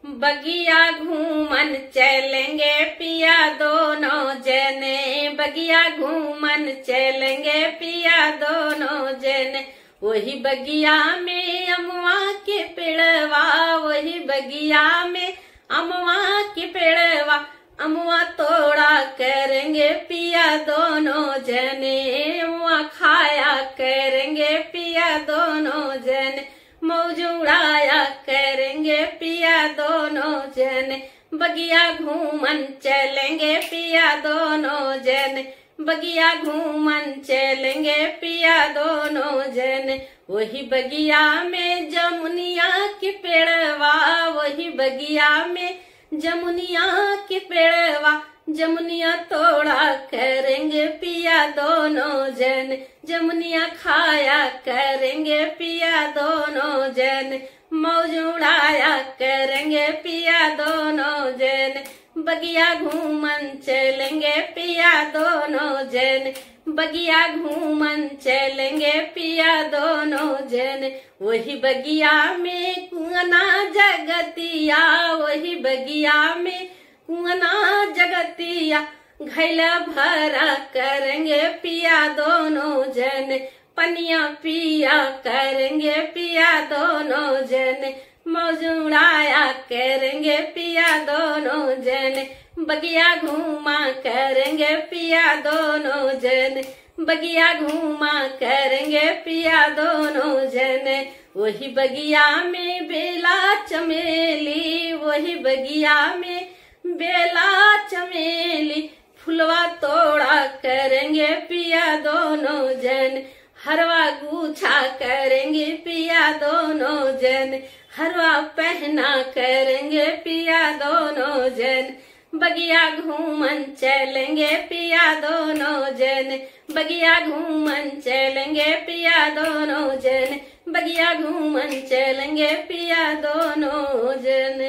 बगिया घूमन चलेंगे पिया दोनों जने, बगिया घूमन चलेंगे पिया दोनों जने। वही बगिया में अमवा के पेड़वा, वही बगिया में अमवा के पेड़वा, अमवा तोड़ा करेंगे पिया दोनों जने, अमवा खाया करेंगे पिया दोनों जने, मौज उड़ाया करेंगे पिया दोनों जने। बगिया घूमन चलेंगे पिया दोनों जने, बगिया घूमन चलेंगे पिया दोनों जने। वही बगिया में जमुनिया के पेड़वा, वही बगिया में जमुनिया के पेड़वा, जमुनिया तोड़ा करेंगे पिया दोनों जन, जमुनिया खाया करेंगे पिया दोनों जन, मौज उड़ाया करेंगे पिया दोनों जन। बगिया घूमन चलेंगे पिया दोनों जन, बगिया घूमन चलेंगे पिया दोनों जन। वही बगिया में कुआना जगतिया, वही बगिया में कुआना जगतिया, घैला भरा करेंगे पिया दोनों जन, पनिया पिया करेंगे पिया दोनों जन, मौज उड़ाया करेंगे पिया दोनों जन। बगिया घूमा करेंगे पिया दोनों जन, बगिया घूमा करेंगे पिया दोनों जन। वही बगिया में बेला चमेली, वही बगिया में बेला चमेली, फुलवा तोड़ा करेंगे पिया दोनों जन, हरवा गुछा करेंगे पिया दोनों जन, हरवा पहना करेंगे पिया दोनों जन। बगिया घूमन चलेंगे पिया दोनों जन, बगिया घूमन चलेंगे पिया दोनों जन, बगिया घूमन चलेंगे पिया दोनों जन।